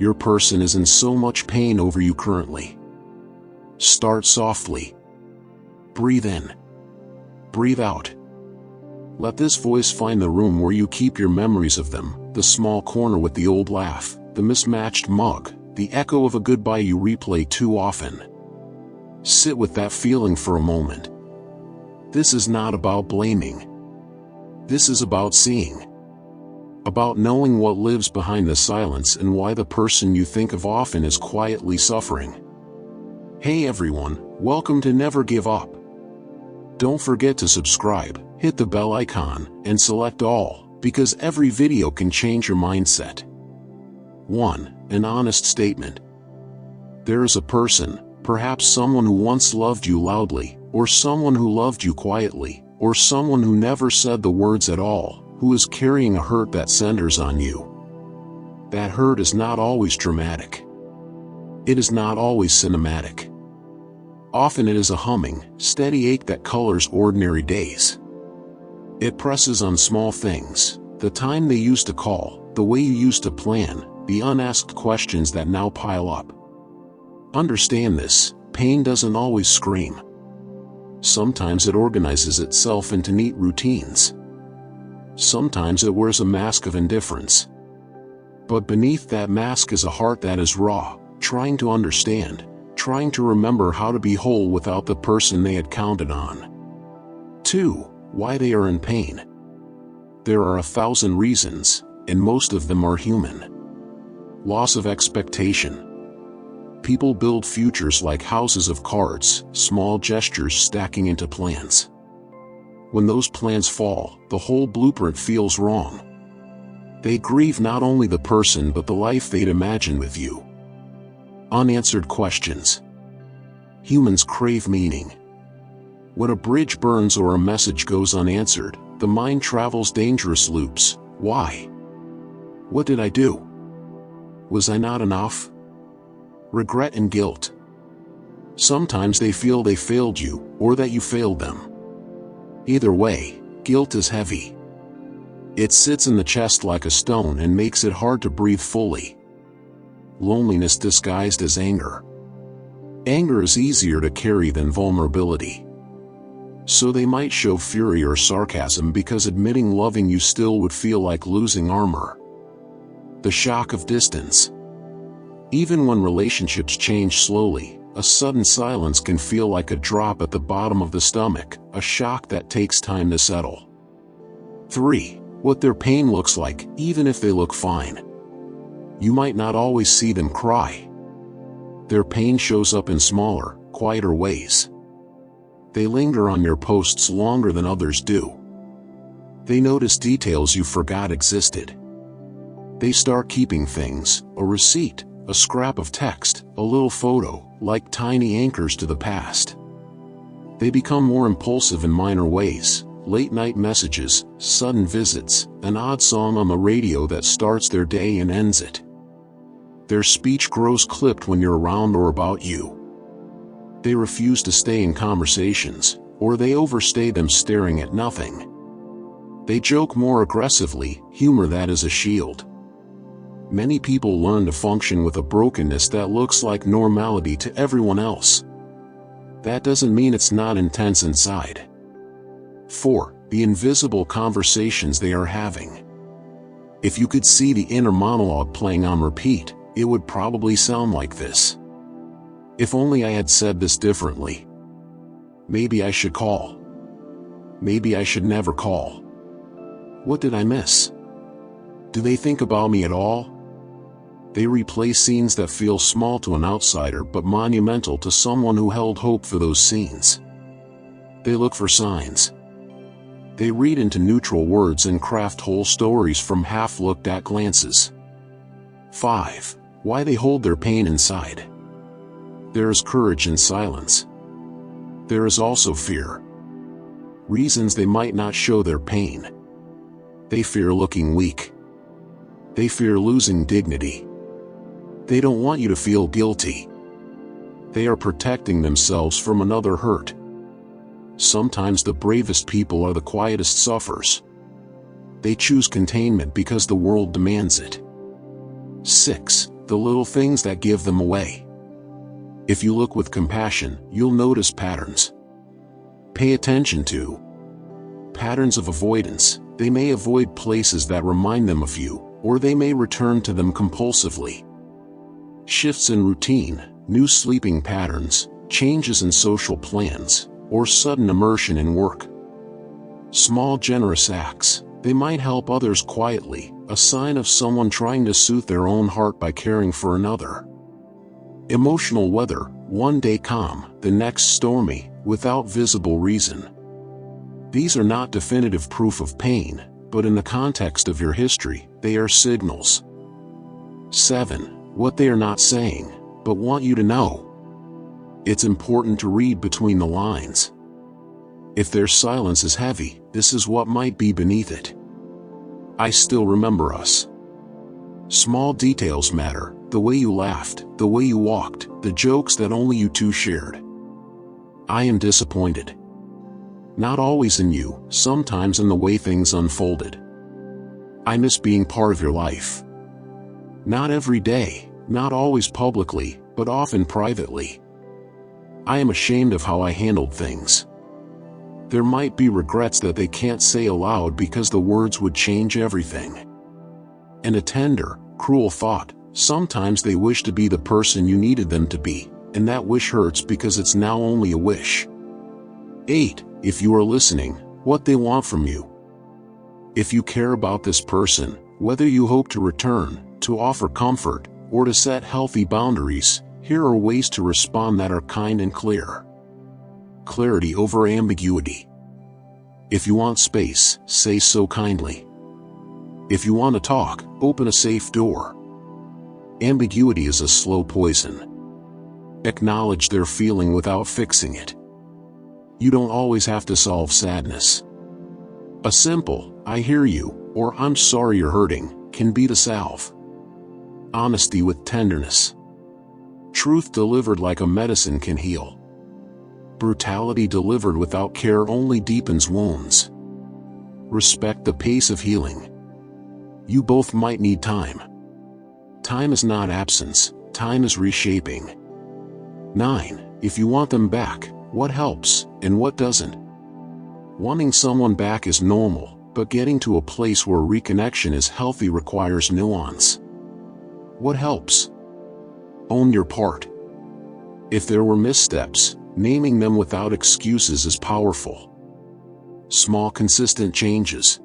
your person is in so much pain over you currently. Start softly. Breathe in. Breathe out. Let this voice find the room where you keep your memories of them, the small corner with the old laugh, the mismatched mug, the echo of a goodbye you replay too often. Sit with that feeling for a moment. This is not about blaming. This is about seeing. About knowing what lives behind the silence and why the person you think of often is quietly suffering. Hey everyone, welcome to Never Give Up. Don't forget to subscribe, hit the bell icon, and select all, because every video can change your mindset. 1. An honest statement. There is a person, perhaps someone who once loved you loudly, or someone who loved you quietly, or someone who never said the words at all, who is carrying a hurt that centers on you. That hurt is not always dramatic. It is not always cinematic. Often it is a humming, steady ache that colors ordinary days. It presses on small things, the time they used to call, the way you used to plan, the unasked questions that now pile up. Understand this, pain doesn't always scream. Sometimes it organizes itself into neat routines. Sometimes it wears a mask of indifference. But beneath that mask is a heart that is raw, trying to understand, trying to remember how to be whole without the person they had counted on. 2. Why they are in pain. There are 1,000 reasons, and most of them are human. Loss of expectation. People build futures like houses of cards, small gestures stacking into plans. When those plans fall, the whole blueprint feels wrong. They grieve not only the person but the life they'd imagined with you. Unanswered questions. Humans crave meaning. When a bridge burns or a message goes unanswered, the mind travels dangerous loops. Why? What did I do? Was I not enough? Regret and guilt. Sometimes they feel they failed you, or that you failed them. Either way, guilt is heavy. It sits in the chest like a stone and makes it hard to breathe fully. Loneliness disguised as anger. Anger is easier to carry than vulnerability. So they might show fury or sarcasm because admitting loving you still would feel like losing armor. The shock of distance. Even when relationships change slowly, a sudden silence can feel like a drop at the bottom of the stomach, a shock that takes time to settle. 3. What their pain looks like, even if they look fine. You might not always see them cry. Their pain shows up in smaller, quieter ways. They linger on your posts longer than others do. They notice details you forgot existed. They start keeping things, a receipt, a scrap of text, a little photo, like tiny anchors to the past. They become more impulsive in minor ways, late-night messages, sudden visits, an odd song on the radio that starts their day and ends it. Their speech grows clipped when you're around or about you. They refuse to stay in conversations, or they overstay them staring at nothing. They joke more aggressively, humor that is a shield. Many people learn to function with a brokenness that looks like normality to everyone else. That doesn't mean it's not intense inside. 4. The invisible conversations they are having. If you could see the inner monologue playing on repeat, it would probably sound like this. If only I had said this differently. Maybe I should call. Maybe I should never call. What did I miss? Do they think about me at all? They replay scenes that feel small to an outsider but monumental to someone who held hope for those scenes. They look for signs. They read into neutral words and craft whole stories from half-looked-at glances. 5. Why they hold their pain inside. There is courage in silence. There is also fear. Reasons they might not show their pain. They fear looking weak. They fear losing dignity. They don't want you to feel guilty. They are protecting themselves from another hurt. Sometimes the bravest people are the quietest sufferers. They choose containment because the world demands it. 6. the little things that give them away. If you look with compassion, you'll notice patterns. Pay attention to patterns of avoidance. They may avoid places that remind them of you, or they may return to them compulsively. Shifts in routine, new sleeping patterns, changes in social plans, or sudden immersion in work. Small generous acts. They might help others quietly, a sign of someone trying to soothe their own heart by caring for another. Emotional weather, one day calm, the next stormy, without visible reason. These are not definitive proof of pain, but in the context of your history, they are signals. 7. What they are not saying, but want you to know. It's important to read between the lines. If their silence is heavy, this is what might be beneath it. I still remember us. Small details matter, the way you laughed, the way you walked, the jokes that only you two shared. I am disappointed. Not always in you, sometimes in the way things unfolded. I miss being part of your life. Not every day, not always publicly, but often privately. I am ashamed of how I handled things. There might be regrets that they can't say aloud because the words would change everything. And a tender, cruel thought, sometimes they wish to be the person you needed them to be, and that wish hurts because it's now only a wish. 8. If you are listening, what they want from you. If you care about this person, whether you hope to return, to offer comfort, or to set healthy boundaries, here are ways to respond that are kind and clear. Clarity over ambiguity. If you want space, say so kindly. If you want to talk, open a safe door. Ambiguity is a slow poison. Acknowledge their feeling without fixing it. You don't always have to solve sadness. A simple, "I hear you," or "I'm sorry you're hurting," can be the salve. Honesty with tenderness. Truth delivered like a medicine can heal. Brutality delivered without care only deepens wounds. Respect the pace of healing. You both might need time. Time is not absence, time is reshaping. 9. If you want them back, what helps, and what doesn't? Wanting someone back is normal, but getting to a place where reconnection is healthy requires nuance. What helps? Own your part. If there were missteps, naming them without excuses is powerful. Small consistent changes.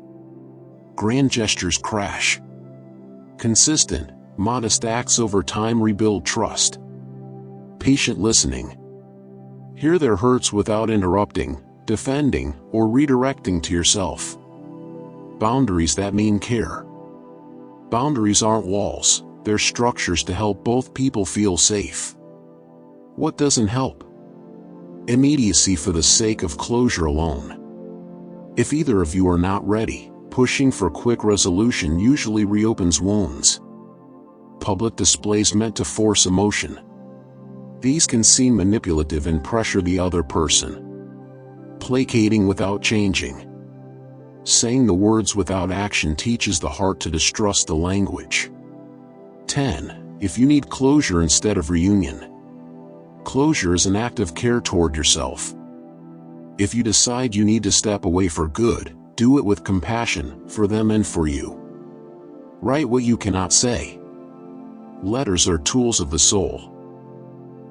Grand gestures crash. Consistent, modest acts over time rebuild trust. Patient listening. Hear their hurts without interrupting, defending, or redirecting to yourself. Boundaries that mean care. Boundaries aren't walls, they're structures to help both people feel safe. What doesn't help? Immediacy for the sake of closure alone. If either of you are not ready, pushing for quick resolution usually reopens wounds. Public displays meant to force emotion. These can seem manipulative and pressure the other person. Placating without changing. Saying the words without action teaches the heart to distrust the language. 10. If you need closure instead of reunion. Closure is an act of care toward yourself. If you decide you need to step away for good, do it with compassion, for them and for you. Write what you cannot say. Letters are tools of the soul.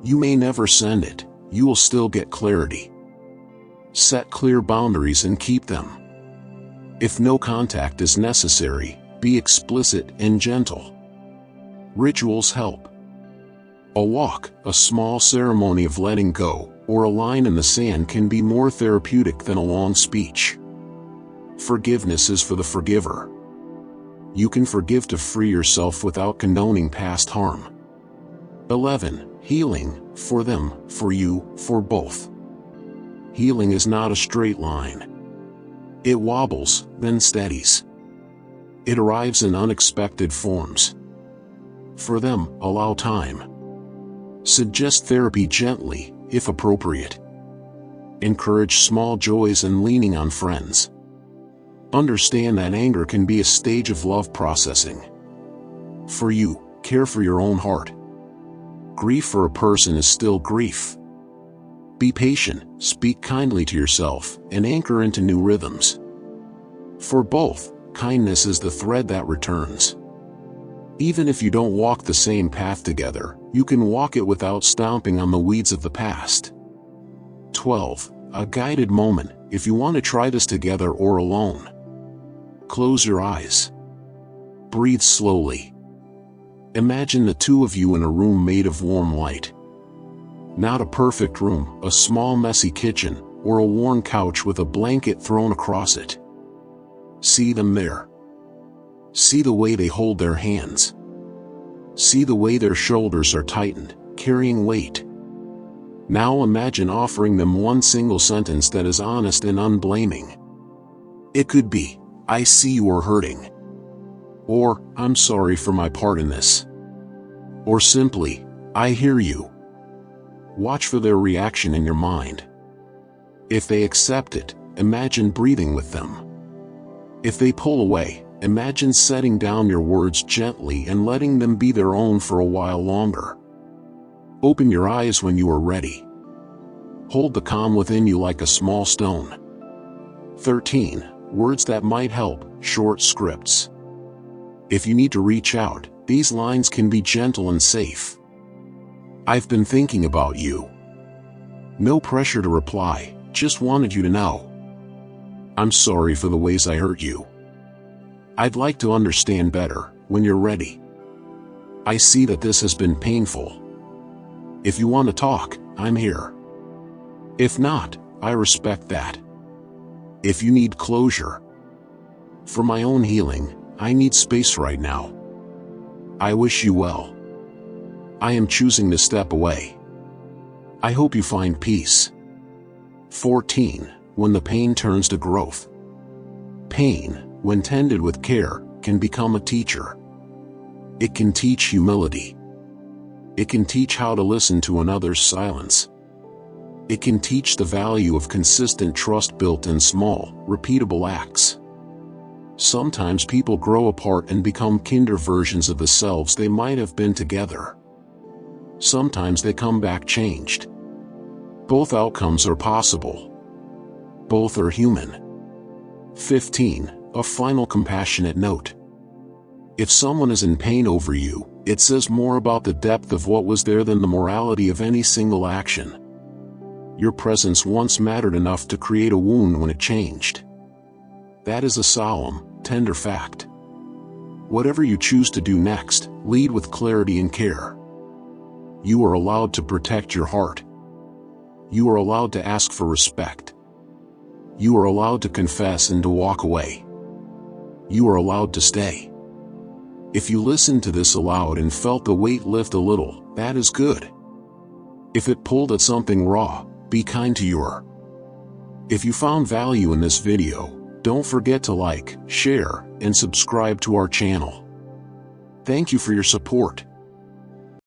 You may never send it, you will still get clarity. Set clear boundaries and keep them. If no contact is necessary, be explicit and gentle. Rituals help. A walk, a small ceremony of letting go, or a line in the sand can be more therapeutic than a long speech. Forgiveness is for the forgiver. You can forgive to free yourself without condoning past harm. 11. Healing, for them, for you, for both. Healing is not a straight line. It wobbles, then steadies. It arrives in unexpected forms. For them, allow time. Suggest therapy gently, if appropriate. Encourage small joys and leaning on friends. Understand that anger can be a stage of love processing. For you, care for your own heart. Grief for a person is still grief. Be patient, speak kindly to yourself, and anchor into new rhythms. For both, kindness is the thread that returns. Even if you don't walk the same path together, you can walk it without stomping on the weeds of the past. 12. A guided moment, if you want to try this together or alone. Close your eyes. Breathe slowly. Imagine the two of you in a room made of warm light. Not a perfect room, a small messy kitchen, or a worn couch with a blanket thrown across it. See them there. See the way they hold their hands. See the way their shoulders are tightened, carrying weight. Now imagine offering them one single sentence that is honest and unblaming. It could be, "I see you are hurting." Or, "I'm sorry for my part in this." Or simply, "I hear you." Watch for their reaction in your mind. If they accept it, imagine breathing with them. If they pull away, imagine setting down your words gently and letting them be their own for a while longer. Open your eyes when you are ready. Hold the calm within you like a small stone. 13. Words that might help, short scripts. If you need to reach out, these lines can be gentle and safe. "I've been thinking about you." No pressure to reply, just wanted you to know. "I'm sorry for the ways I hurt you. I'd like to understand better." When you're ready. "I see that this has been painful. If you want to talk, I'm here. If not, I respect that. If you need closure. For my own healing, I need space right now. I wish you well. I am choosing to step away. I hope you find peace." 14. When the pain turns to growth. Pain, when tended with care, can become a teacher. It can teach humility. It can teach how to listen to another's silence. It can teach the value of consistent trust built in small, repeatable acts. Sometimes people grow apart and become kinder versions of the selves they might have been together. Sometimes they come back changed. Both outcomes are possible. Both are human. 15. A final compassionate note. If someone is in pain over you, it says more about the depth of what was there than the morality of any single action. Your presence once mattered enough to create a wound when it changed. That is a solemn, tender fact. Whatever you choose to do next, lead with clarity and care. You are allowed to protect your heart. You are allowed to ask for respect. You are allowed to confess and to walk away. You are allowed to stay. If you listened to this aloud and felt the weight lift a little, that is good. If it pulled at something raw, be kind to your. If you found value in this video, don't forget to like, share, and subscribe to our channel. Thank you for your support.